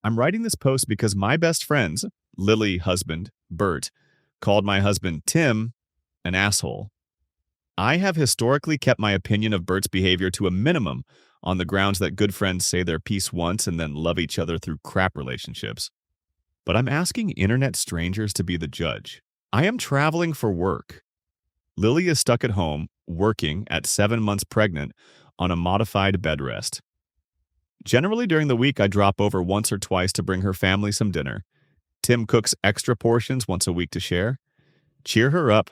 I'm writing this post because my best friends, Lily, husband, Bert, called my husband, Tim, an asshole. I have historically kept my opinion of Bert's behavior to a minimum on the grounds that good friends say their piece once and then love each other through crap relationships. But I'm asking internet strangers to be the judge. I am traveling for work. Lily is stuck at home, working at 7 months pregnant on a modified bed rest. Generally, during the week, I drop over once or twice to bring her family some dinner. Tim cooks extra portions once a week to share. Cheer her up.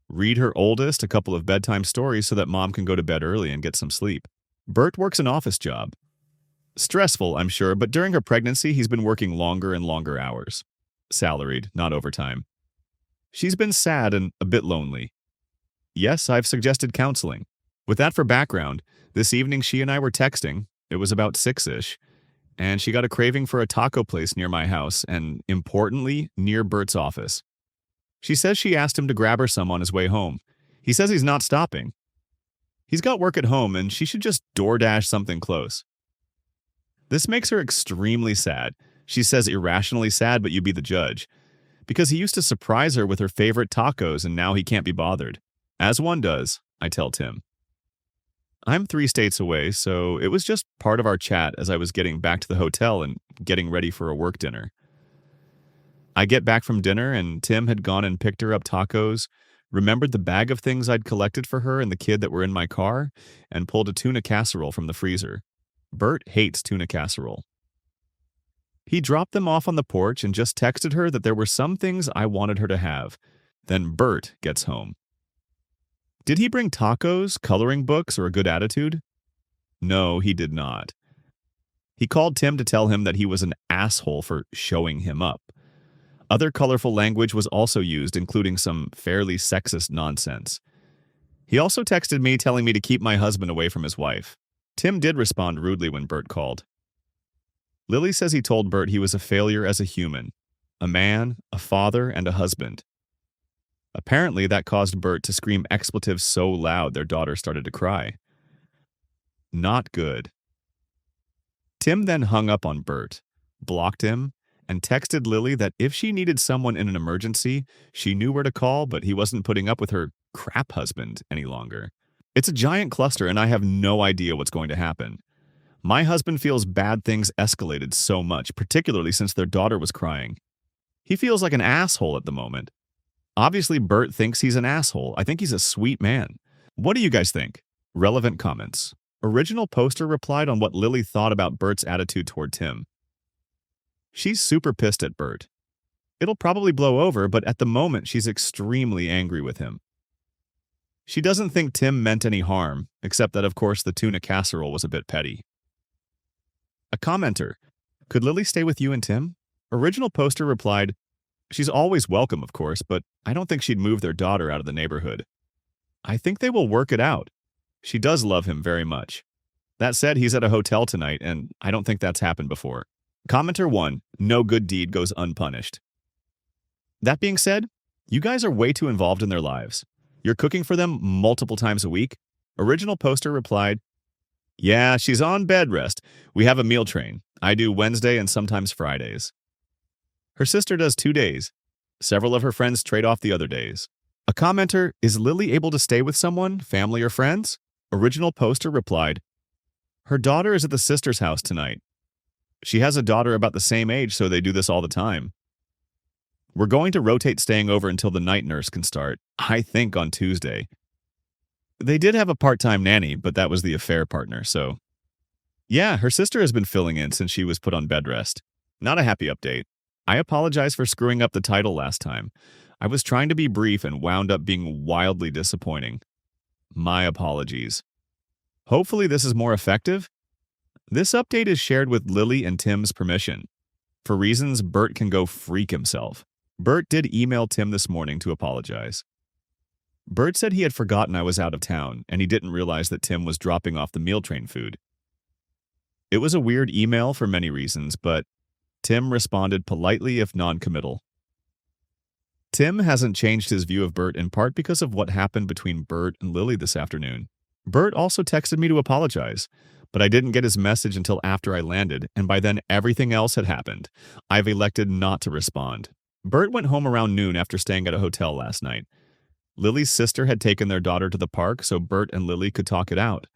Read her oldest a couple of bedtime stories so that mom can go to bed early and get some sleep. Bert works an office job. Stressful, I'm sure, but during her pregnancy, he's been working longer and longer hours. Salaried, not overtime. She's been sad and a bit lonely. Yes, I've suggested counseling. With that for background, this evening she and I were texting. It was about 6-ish, and she got a craving for a taco place near my house and, importantly, near Bert's office. She says she asked him to grab her some on his way home. He says he's not stopping. He's got work at home, and she should just DoorDash something close. This makes her extremely sad. She says irrationally sad, but you be the judge. Because he used to surprise her with her favorite tacos, and now he can't be bothered. As one does, I tell Tim. I'm 3 states away, so it was just part of our chat as I was getting back to the hotel and getting ready for a work dinner. I get back from dinner, and Tim had gone and picked her up tacos, remembered the bag of things I'd collected for her and the kid that were in my car, and pulled a tuna casserole from the freezer. Bert hates tuna casserole. He dropped them off on the porch and just texted her that there were some things I wanted her to have. Then Bert gets home. Did he bring tacos, coloring books, or a good attitude? No, he did not. He called Tim to tell him that he was an asshole for showing him up. Other colorful language was also used, including some fairly sexist nonsense. He also texted me telling me to keep my husband away from his wife. Tim did respond rudely when Bert called. Lily says he told Bert he was a failure as a human, a man, a father, and a husband. Apparently, that caused Bert to scream expletives so loud their daughter started to cry. Not good. Tim then hung up on Bert, blocked him, and texted Lily that if she needed someone in an emergency, she knew where to call, but he wasn't putting up with her crap husband any longer. It's a giant cluster, and I have no idea what's going to happen. My husband feels bad things escalated so much, particularly since their daughter was crying. He feels like an asshole at the moment. Obviously, Bert thinks he's an asshole. I think he's a sweet man. What do you guys think? Relevant comments. Original poster replied on what Lily thought about Bert's attitude toward Tim. She's super pissed at Bert. It'll probably blow over, but at the moment she's extremely angry with him. She doesn't think Tim meant any harm, except that of course the tuna casserole was a bit petty. A commenter. Could Lily stay with you and Tim? Original poster replied, she's always welcome, of course, but I don't think she'd move their daughter out of the neighborhood. I think they will work it out. She does love him very much. That said, he's at a hotel tonight, and I don't think that's happened before. Commenter 1, no good deed goes unpunished. That being said, you guys are way too involved in their lives. You're cooking for them multiple times a week. Original poster replied, yeah, she's on bed rest. We have a meal train. I do Wednesday and sometimes Fridays. Her sister does 2 days. Several of her friends trade off the other days. A commenter, is Lily able to stay with someone, family or friends? Original poster replied, her daughter is at the sister's house tonight. She has a daughter about the same age, so they do this all the time. We're going to rotate staying over until the night nurse can start, I think on Tuesday. They did have a part-time nanny, but that was the affair partner, so... Yeah, her sister has been filling in since she was put on bed rest. Not a happy update. I apologize for screwing up the title last time. I was trying to be brief and wound up being wildly disappointing. My apologies. Hopefully this is more effective. This update is shared with Lily and Tim's permission. For reasons Bert can go freak himself. Bert did email Tim this morning to apologize. Bert said he had forgotten I was out of town, and he didn't realize that Tim was dropping off the meal train food. It was a weird email for many reasons, but Tim responded politely if non-committal. Tim hasn't changed his view of Bert in part because of what happened between Bert and Lily this afternoon. Bert also texted me to apologize, but I didn't get his message until after I landed, and by then everything else had happened. I've elected not to respond. Bert went home around noon after staying at a hotel last night. Lily's sister had taken their daughter to the park so Bert and Lily could talk it out.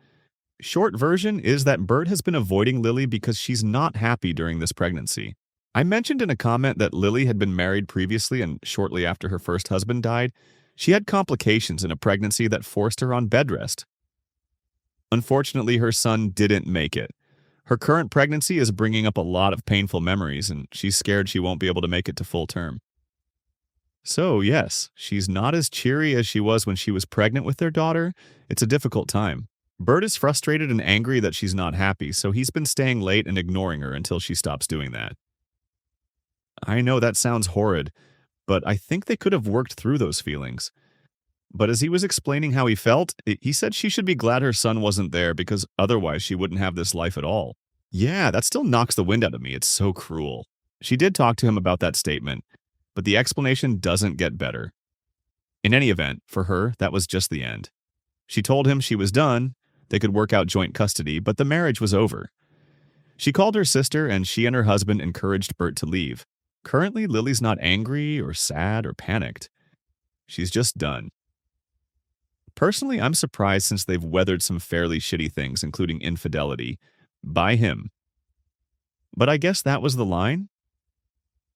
Short version is that Bert has been avoiding Lily because she's not happy during this pregnancy. I mentioned in a comment that Lily had been married previously and shortly after her first husband died, she had complications in a pregnancy that forced her on bedrest. Unfortunately, her son didn't make it. Her current pregnancy is bringing up a lot of painful memories, and she's scared she won't be able to make it to full term. So, yes, she's not as cheery as she was when she was pregnant with their daughter. It's a difficult time. Bert is frustrated and angry that she's not happy, so he's been staying late and ignoring her until she stops doing that. I know that sounds horrid, but I think they could have worked through those feelings. But as he was explaining how he felt, he said she should be glad her son wasn't there because otherwise she wouldn't have this life at all. Yeah, that still knocks the wind out of me. It's so cruel. She did talk to him about that statement, but the explanation doesn't get better. In any event, for her, that was just the end. She told him she was done, they could work out joint custody, but the marriage was over. She called her sister and she and her husband encouraged Bert to leave. Currently, Lily's not angry or sad or panicked. She's just done. Personally, I'm surprised since they've weathered some fairly shitty things, including infidelity, by him. But I guess that was the line.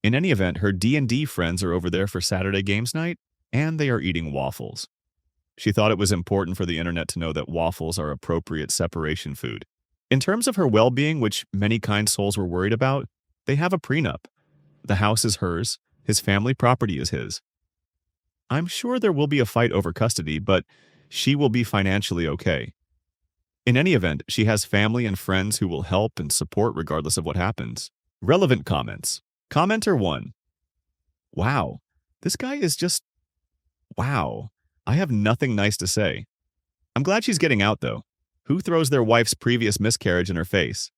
In any event, her D&D friends are over there for Saturday games night, and they are eating waffles. She thought it was important for the internet to know that waffles are appropriate separation food. In terms of her well-being, which many kind souls were worried about, they have a prenup. The house is hers, his family property is his. I'm sure there will be a fight over custody, but she will be financially okay. In any event, she has family and friends who will help and support regardless of what happens. Relevant comments. Commenter 1. Wow, this guy is just... wow. I have nothing nice to say. I'm glad she's getting out, though. Who throws their wife's previous miscarriage in her face?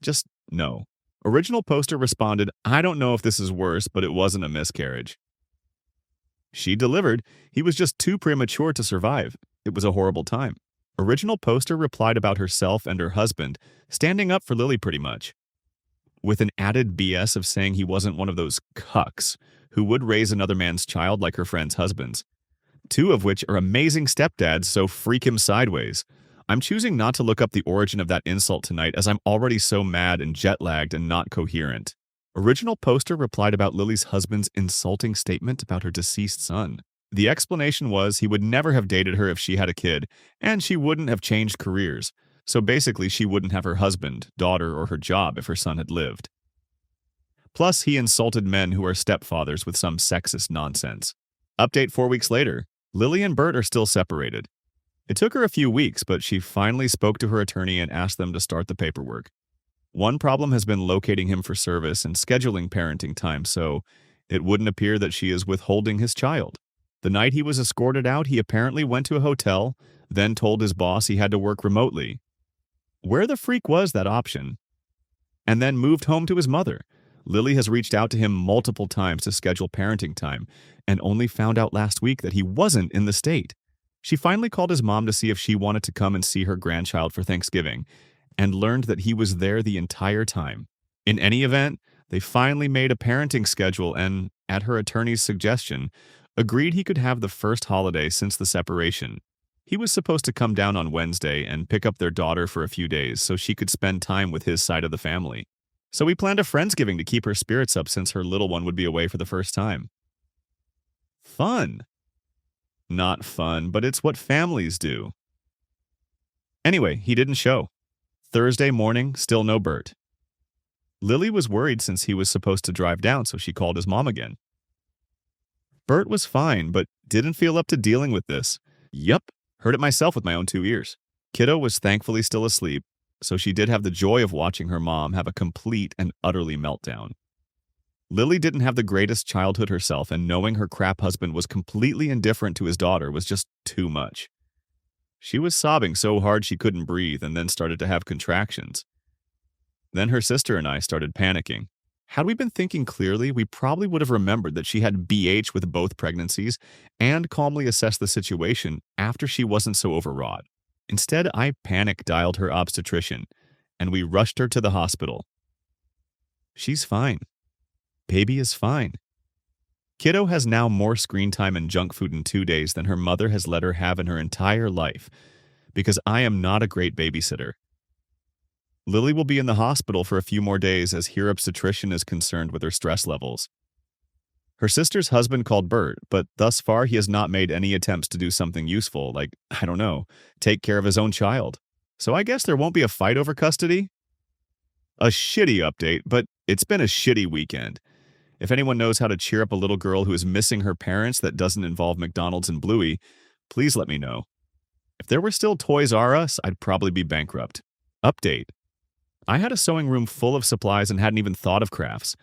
Just no. Original poster responded, I don't know if this is worse, but it wasn't a miscarriage. She delivered. He was just too premature to survive. It was a horrible time. Original poster replied about herself and her husband, standing up for Lily pretty much. With an added BS of saying he wasn't one of those cucks who would raise another man's child like her friend's husbands. 2 of which are amazing stepdads, so freak him sideways. I'm choosing not to look up the origin of that insult tonight as I'm already so mad and jet-lagged and not coherent. Original poster replied about Lily's husband's insulting statement about her deceased son. The explanation was he would never have dated her if she had a kid, and she wouldn't have changed careers. So basically, she wouldn't have her husband, daughter, or her job if her son had lived. Plus, he insulted men who are stepfathers with some sexist nonsense. Update 4 weeks later. Lily and Bert are still separated. It took her a few weeks, but she finally spoke to her attorney and asked them to start the paperwork. One problem has been locating him for service and scheduling parenting time, so it wouldn't appear that she is withholding his child. The night he was escorted out, he apparently went to a hotel, then told his boss he had to work remotely. Where the freak was that option? And then moved home to his mother. Lily has reached out to him multiple times to schedule parenting time, and only found out last week that he wasn't in the state. She finally called his mom to see if she wanted to come and see her grandchild for Thanksgiving, and learned that he was there the entire time. In any event, they finally made a parenting schedule and, at her attorney's suggestion, agreed he could have the first holiday since the separation. He was supposed to come down on Wednesday and pick up their daughter for a few days so she could spend time with his side of the family. So we planned a Friendsgiving to keep her spirits up since her little one would be away for the first time. Fun. Not fun, but it's what families do. Anyway, he didn't show. Thursday morning, still no Bert. Lily was worried since he was supposed to drive down, so she called his mom again. Bert was fine, but didn't feel up to dealing with this. Yup, heard it myself with my own 2 ears. Kiddo was thankfully still asleep, so she did have the joy of watching her mom have a complete and utterly meltdown. Lily didn't have the greatest childhood herself, and knowing her crap husband was completely indifferent to his daughter was just too much. She was sobbing so hard she couldn't breathe and then started to have contractions. Then her sister and I started panicking. Had we been thinking clearly, we probably would have remembered that she had BH with both pregnancies and calmly assessed the situation after she wasn't so overwrought. Instead, I panic dialed her obstetrician, and we rushed her to the hospital. She's fine. Baby is fine. Kiddo has now more screen time and junk food in 2 days than her mother has let her have in her entire life, because I am not a great babysitter. Lily will be in the hospital for a few more days as her obstetrician is concerned with her stress levels. Her sister's husband called Bert, but thus far he has not made any attempts to do something useful, like, I don't know, take care of his own child. So I guess there won't be a fight over custody? A shitty update, but it's been a shitty weekend. If anyone knows how to cheer up a little girl who is missing her parents that doesn't involve McDonald's and Bluey, please let me know. If there were still Toys R Us, I'd probably be bankrupt. Update. I had a sewing room full of supplies and hadn't even thought of crafts.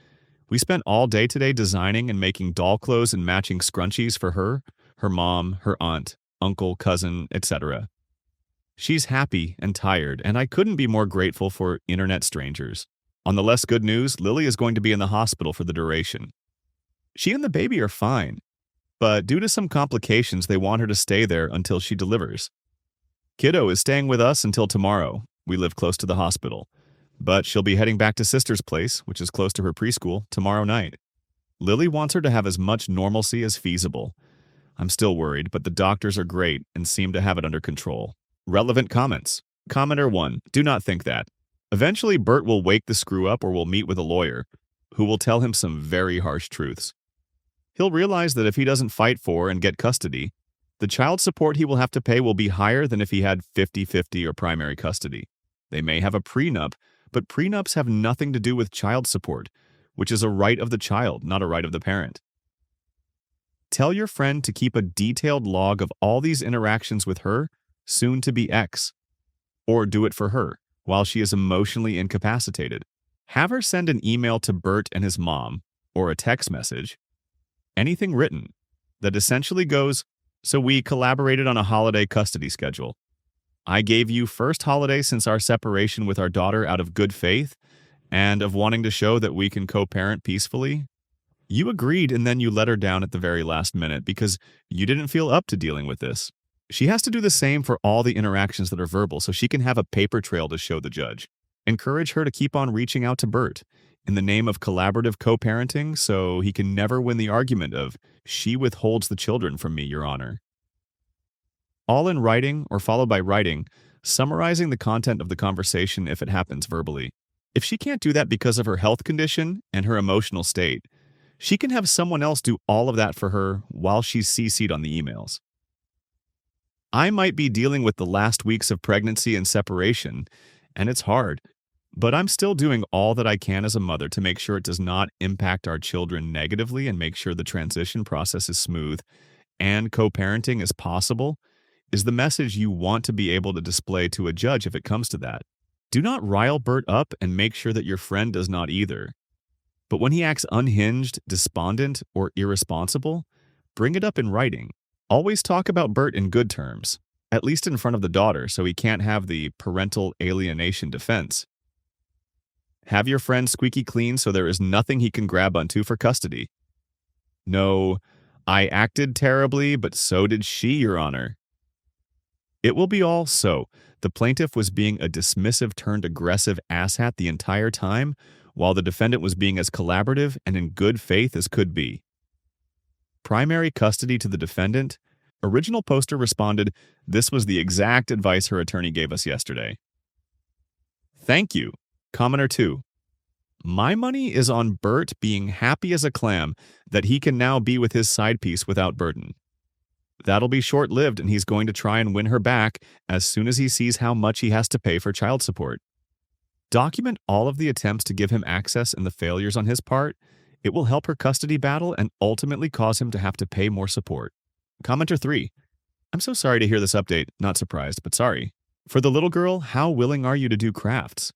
We spent all day today designing and making doll clothes and matching scrunchies for her, her mom, her aunt, uncle, cousin, etc. She's happy and tired, and I couldn't be more grateful for internet strangers. On the less good news, Lily is going to be in the hospital for the duration. She and the baby are fine, but due to some complications, they want her to stay there until she delivers. Kiddo is staying with us until tomorrow. We live close to the hospital. But she'll be heading back to Sister's place, which is close to her preschool, tomorrow night. Lily wants her to have as much normalcy as feasible. I'm still worried, but the doctors are great and seem to have it under control. Relevant comments. Commenter 1. Do not think that. Eventually, Bert will wake the screw up or will meet with a lawyer, who will tell him some very harsh truths. He'll realize that if he doesn't fight for and get custody, the child support he will have to pay will be higher than if he had 50-50 or primary custody. They may have a prenup, but prenups have nothing to do with child support, which is a right of the child, not a right of the parent. Tell your friend to keep a detailed log of all these interactions with her, soon to be ex, or do it for her while she is emotionally incapacitated. Have her send an email to Bert and his mom, or a text message, anything written, that essentially goes, "So we collaborated on a holiday custody schedule. I gave you first holiday since our separation with our daughter out of good faith and of wanting to show that we can co-parent peacefully. You agreed and then you let her down at the very last minute because you didn't feel up to dealing with this. She has to do the same for all the interactions that are verbal so she can have a paper trail to show the judge. Encourage her to keep on reaching out to Bert in the name of collaborative co-parenting so he can never win the argument of, she withholds the children from me, Your Honor." All in writing or followed by writing, summarizing the content of the conversation if it happens verbally. If she can't do that because of her health condition and her emotional state, she can have someone else do all of that for her while she's CC'd on the emails. I might be dealing with the last weeks of pregnancy and separation, and it's hard, but I'm still doing all that I can as a mother to make sure it does not impact our children negatively and make sure the transition process is smooth and co-parenting is possible, is the message you want to be able to display to a judge if it comes to that. Do not rile Bert up and make sure that your friend does not either. But when he acts unhinged, despondent, or irresponsible, bring it up in writing. Always talk about Bert in good terms, at least in front of the daughter so he can't have the parental alienation defense. Have your friend squeaky clean so there is nothing he can grab onto for custody. No, I acted terribly, but so did she, Your Honor. It will be all so. The plaintiff was being a dismissive turned aggressive asshat the entire time, while the defendant was being as collaborative and in good faith as could be. Primary custody to the defendant. Original poster responded, "This was the exact advice her attorney gave us yesterday." Thank you. Commenter 2. My money is on Bert being happy as a clam that he can now be with his side piece without burden. That'll be short-lived and he's going to try and win her back as soon as he sees how much he has to pay for child support. Document all of the attempts to give him access and the failures on his part. It will help her custody battle and ultimately cause him to have to pay more support. Commenter 3. I'm so sorry to hear this update. Not surprised, but sorry. For the little girl, how willing are you to do crafts?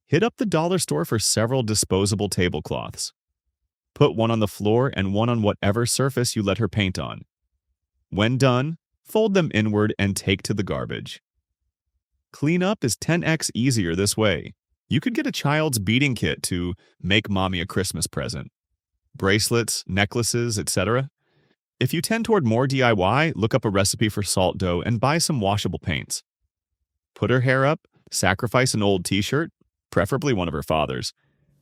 Hit up the dollar store for several disposable tablecloths. Put one on the floor and one on whatever surface you let her paint on. When done, fold them inward and take to the garbage. Cleanup is 10x easier this way. You could get a child's beading kit to make mommy a Christmas present. Bracelets, necklaces, etc. If you tend toward more DIY, look up a recipe for salt dough and buy some washable paints. Put her hair up, sacrifice an old t-shirt, preferably one of her father's,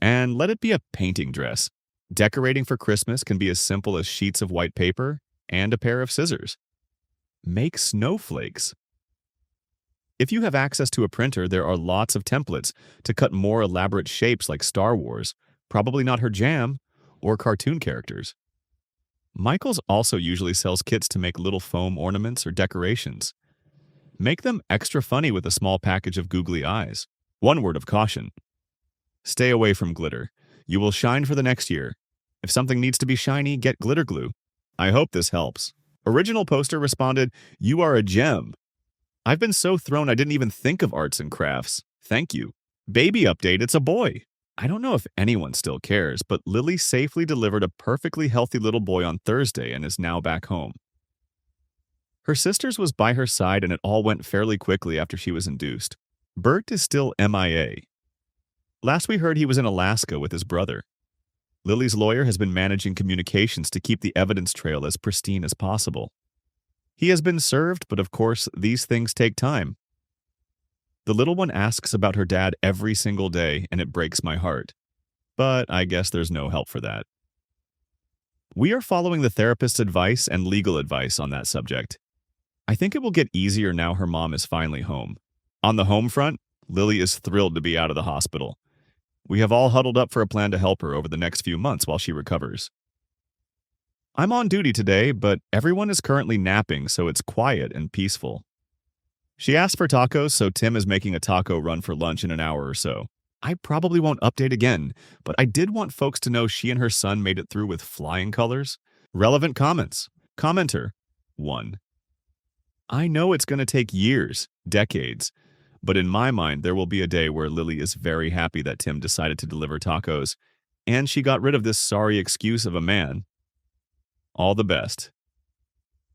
and let it be a painting dress. Decorating for Christmas can be as simple as sheets of white paper and a pair of scissors. Make snowflakes. If you have access to a printer, there are lots of templates to cut more elaborate shapes like Star Wars, probably not her jam, or cartoon characters. Michaels also usually sells kits to make little foam ornaments or decorations. Make them extra funny with a small package of googly eyes. One word of caution. Stay away from glitter. You will shine for the next year. If something needs to be shiny, get glitter glue. I hope this helps. Original poster responded, "You are a gem. I've been so thrown I didn't even think of arts and crafts. Thank you." Baby update, it's a boy. I don't know if anyone still cares, but Lily safely delivered a perfectly healthy little boy on Thursday and is now back home. Her sister's was by her side and it all went fairly quickly after she was induced. Bert is still MIA. Last we heard he was in Alaska with his brother. Lily's lawyer has been managing communications to keep the evidence trail as pristine as possible. He has been served, but of course, these things take time. The little one asks about her dad every single day, and it breaks my heart. But I guess there's no help for that. We are following the therapist's advice and legal advice on that subject. I think it will get easier now her mom is finally home. On the home front, Lily is thrilled to be out of the hospital. We have all huddled up for a plan to help her over the next few months while she recovers. I'm on duty today, but everyone is currently napping, so it's quiet and peaceful. She asked for tacos, so Tim is making a taco run for lunch in an hour or so. I probably won't update again, but I did want folks to know she and her son made it through with flying colors. Relevant comments. Commenter 1. I know it's going to take years, decades, but in my mind there will be a day where Lily is very happy that Tim decided to deliver tacos, and she got rid of this sorry excuse of a man. All the best.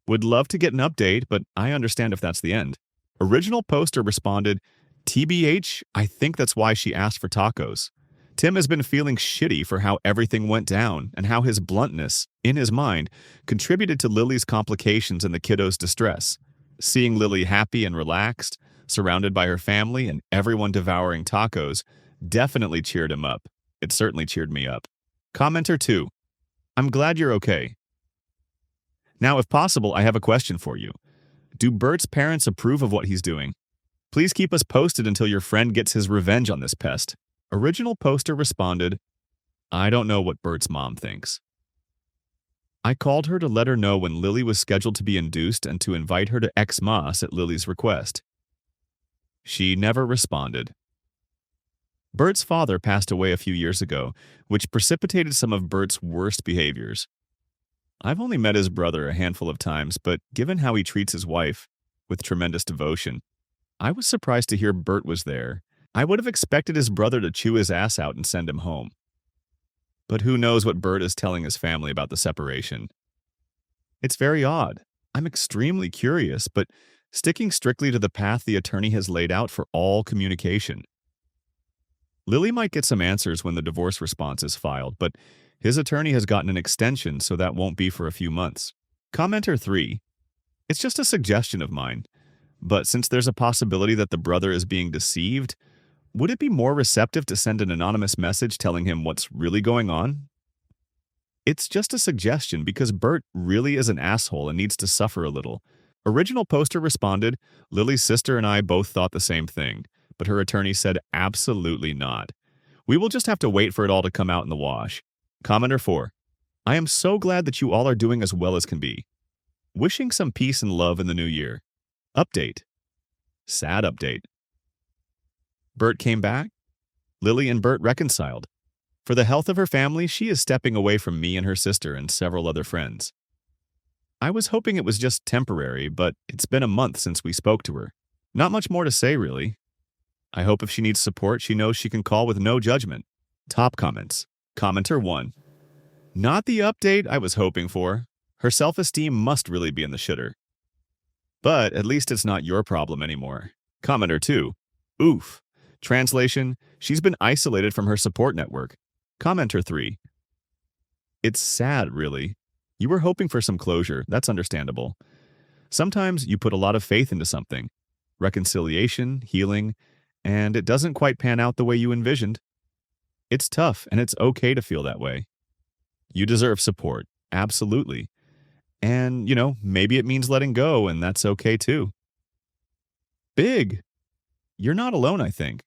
Would love to get an update, but I understand if that's the end. Original poster responded, TBH, I think that's why she asked for tacos. Tim has been feeling shitty for how everything went down and how his bluntness, in his mind, contributed to Lily's complications and the kiddo's distress. Seeing Lily happy and relaxed, surrounded by her family and everyone devouring tacos, definitely cheered him up. It certainly cheered me up. Commenter 2. I'm glad you're okay. Now, if possible, I have a question for you. Do Bert's parents approve of what he's doing? Please keep us posted until your friend gets his revenge on this pest. Original poster responded, I don't know what Bert's mom thinks. I called her to let her know when Lily was scheduled to be induced and to invite her to Xmas at Lily's request. She never responded. Bert's father passed away a few years ago, which precipitated some of Bert's worst behaviors. I've only met his brother a handful of times, but given how he treats his wife, with tremendous devotion, I was surprised to hear Bert was there. I would have expected his brother to chew his ass out and send him home. But who knows what Bert is telling his family about the separation. It's very odd. I'm extremely curious, but sticking strictly to the path the attorney has laid out for all communication. Lily might get some answers when the divorce response is filed, but his attorney has gotten an extension, so that won't be for a few months. Commenter 3. It's just a suggestion of mine, but since there's a possibility that the brother is being deceived, would it be more receptive to send an anonymous message telling him what's really going on? It's just a suggestion because Bert really is an asshole and needs to suffer a little. Original poster responded, Lily's sister and I both thought the same thing, but her attorney said absolutely not. We will just have to wait for it all to come out in the wash. Commenter 4. I am so glad that you all are doing as well as can be. Wishing some peace and love in the new year. Update. Sad update. Bert came back. Lily and Bert reconciled. For the health of her family, she is stepping away from me and her sister and several other friends. I was hoping it was just temporary, but it's been a month since we spoke to her. Not much more to say, really. I hope if she needs support, she knows she can call with no judgment. Top comments. Commenter 1. Not the update I was hoping for. Her self-esteem must really be in the shitter. But at least it's not your problem anymore. Commenter 2. Oof. Translation, she's been isolated from her support network. Commenter 3. It's sad, really. You were hoping for some closure. That's understandable. Sometimes you put a lot of faith into something, reconciliation, healing, and it doesn't quite pan out the way you envisioned. It's tough, and it's okay to feel that way. You deserve support, absolutely. And, maybe it means letting go, and that's okay too. Big. You're not alone, I think.